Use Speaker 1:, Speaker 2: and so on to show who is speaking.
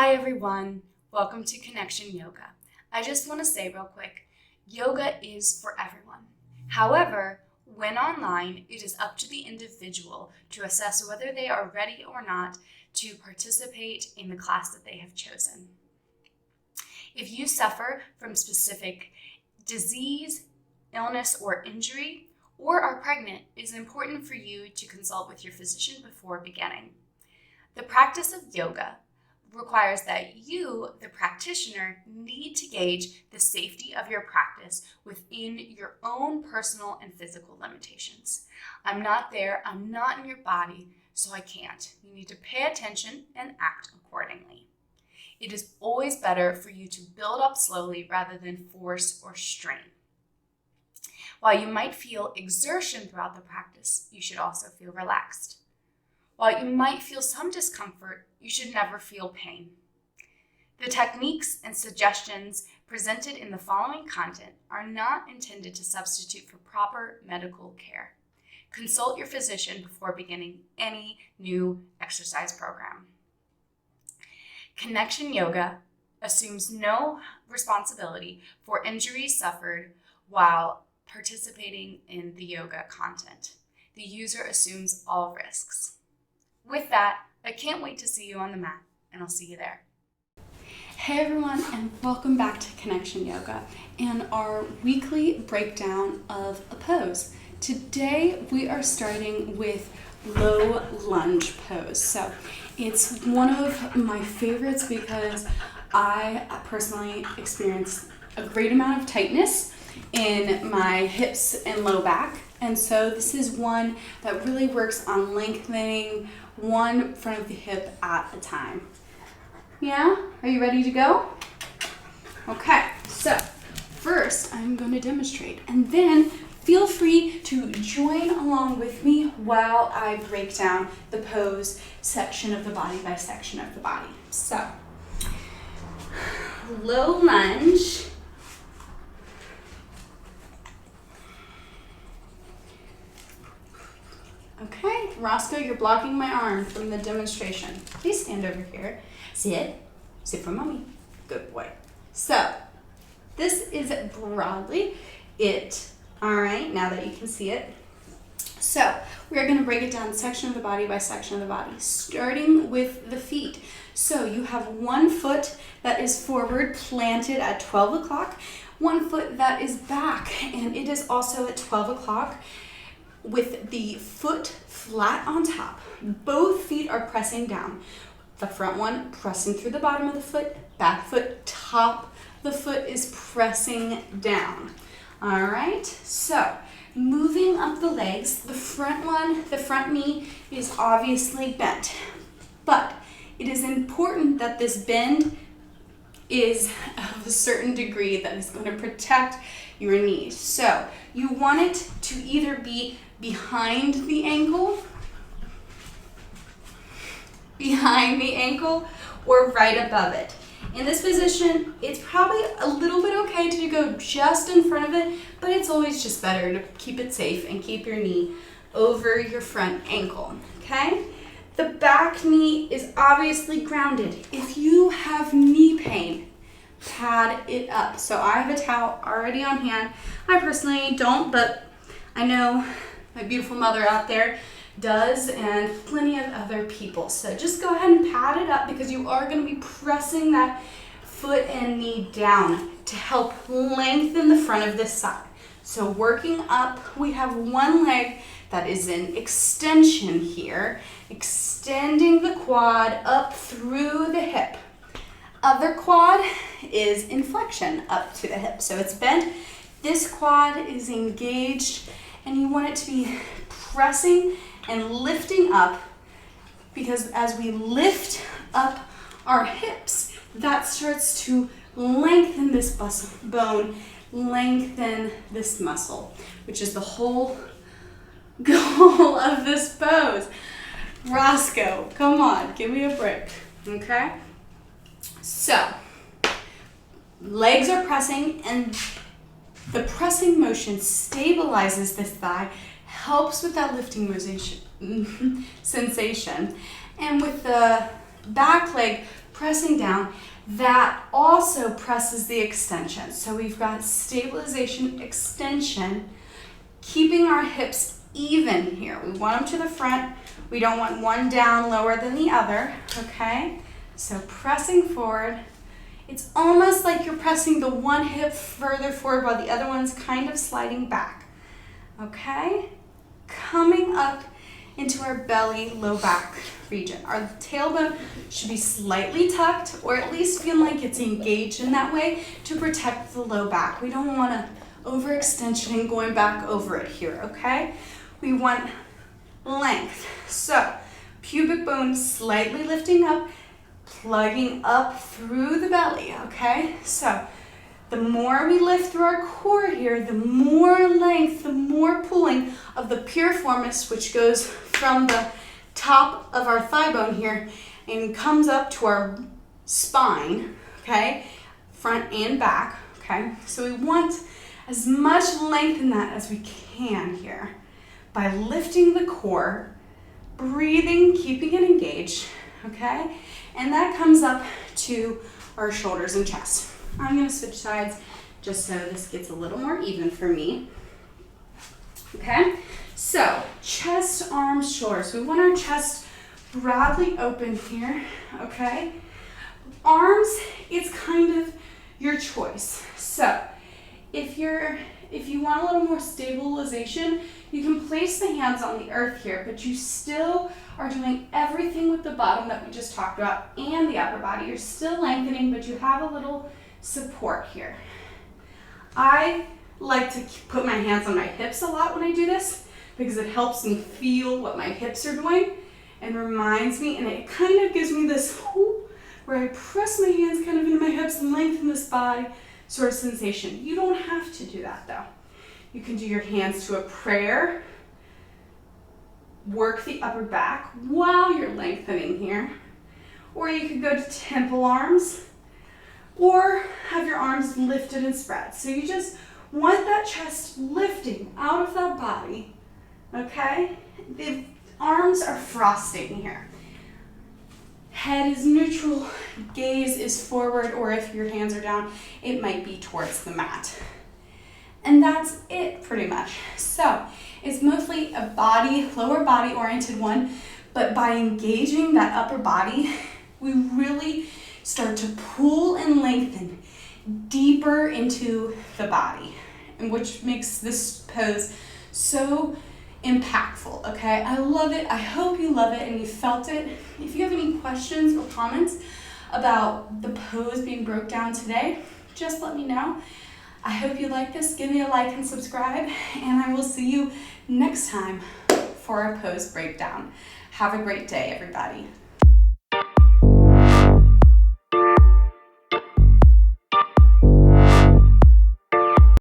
Speaker 1: Hi everyone, welcome to Connection Yoga. I just want to say real quick, yoga is for everyone. However, when online, it is up to the individual to assess whether they are ready or not to participate in the class that they have chosen. If you suffer from specific disease, illness, or injury, or are pregnant, it is important for you to consult with your physician before beginning. The practice of yoga requires that you, the practitioner, need to gauge the safety of your practice within your own personal and physical limitations. I'm not there, I'm not in your body, so I can't. You need to pay attention and act accordingly. It is always better for you to build up slowly rather than force or strain. While you might feel exertion throughout the practice, you should also feel relaxed. While you might feel some discomfort, you should never feel pain. The techniques and suggestions presented in the following content are not intended to substitute for proper medical care. Consult your physician before beginning any new exercise program. Connection Yoga assumes no responsibility for injuries suffered while participating in the yoga content. The user assumes all risks. With that, I can't wait to see you on the mat, and I'll see you there. Hey everyone, and welcome back to Connection Yoga and our weekly breakdown of a pose. Today we are starting with low lunge pose. So it's one of my favorites because I personally experience a great amount of tightness in my hips and low back. And so this is one that really works on lengthening one front of the hip at a time. Yeah? Are you ready to go? Okay, so first I'm going to demonstrate, and then feel free to join along with me while I break down the pose section of the body by section of the body. So, low lunge. Okay, Roscoe, you're blocking my arm from the demonstration. Please stand over here. Sit for mommy. Good boy. So, this is broadly it. All right, now that you can see it. So, we're going to break it down section of the body by section of the body, starting with the feet. So, you have one foot that is forward, planted at 12 o'clock, one foot that is back, and it is also at 12 o'clock. With the foot flat on top. Both feet are pressing down. The front one pressing through the bottom of the foot, back foot, top the foot is pressing down. All right, so moving up the legs, the front knee is obviously bent, but it is important that this bend is of a certain degree that is going to protect your knees. So you want it to either be behind the ankle, or right above it. In this position, it's probably a little bit okay to go just in front of it, but it's always just better to keep it safe and keep your knee over your front ankle, okay? The back knee is obviously grounded. If you have knee pain, pad it up. So I have a towel already on hand. I personally don't, but I know my beautiful mother out there does, and plenty of other people. So just go ahead and pad it up because you are going to be pressing that foot and knee down to help lengthen the front of this side. So working up, we have one leg that is in extension here, extending the quad up through the hip. Other quad is in flexion up to the hip. So it's bent. This quad is engaged, and you want it to be pressing and lifting up, because as we lift up our hips, that starts to lengthen this bone, lengthen this muscle, which is the whole goal of this pose. Roscoe, come on, give me a break, okay? So, legs are pressing, and the pressing motion stabilizes this thigh, helps with that lifting sensation. And with the back leg pressing down. That also presses the extension. So we've got stabilization, extension, keeping our hips even here. We want them to the front. We don't want one down lower than the other, okay? So pressing forward. It's almost like you're pressing the one hip further forward while the other one's kind of sliding back, okay? Coming up into our belly, low back region. Our tailbone should be slightly tucked, or at least feel like it's engaged in that way to protect the low back. We don't want to overextension and going back over it here, okay? We want length. So pubic bone slightly lifting up, plugging up through the belly, okay? So the more we lift through our core here, the more length, the more pulling of the piriformis, which goes from the top of our thigh bone here and comes up to our spine, okay? Front and back, okay? So we want as much length in that as we can here by lifting the core, breathing, keeping it engaged, okay? And that comes up to our shoulders and chest. I'm gonna switch sides just so this gets a little more even for me. Okay, so chest, arms, shoulders. We want our chest broadly open here, okay? Arms, it's kind of your choice. So if you want a little more stabilization, you can place the hands on the earth here, but you still are doing everything with the bottom that we just talked about and the upper body. You're still lengthening, but you have a little support here. I like to put my hands on my hips a lot when I do this because it helps me feel what my hips are doing and reminds me, and it kind of gives me this where I press my hands kind of into my hips and lengthen this body sort of sensation. You don't have to do that though. You can do your hands to a prayer, work the upper back while you're lengthening here, or you could go to temple arms, or have your arms lifted and spread. So you just want that chest lifting out of that body, okay? The arms are frosting here. Head is neutral, gaze is forward, or if your hands are down, it might be towards the mat. And that's it pretty much. So it's mostly a lower body oriented one, but by engaging that upper body, we really start to pull and lengthen deeper into the body, and which makes this pose so impactful, okay? I love it. I hope you love it and you felt it. If you have any questions or comments about the pose being broke down today, just let me know. I hope you like this. Give me a like and subscribe, and I will see you next time for a pose breakdown. Have a great day, everybody.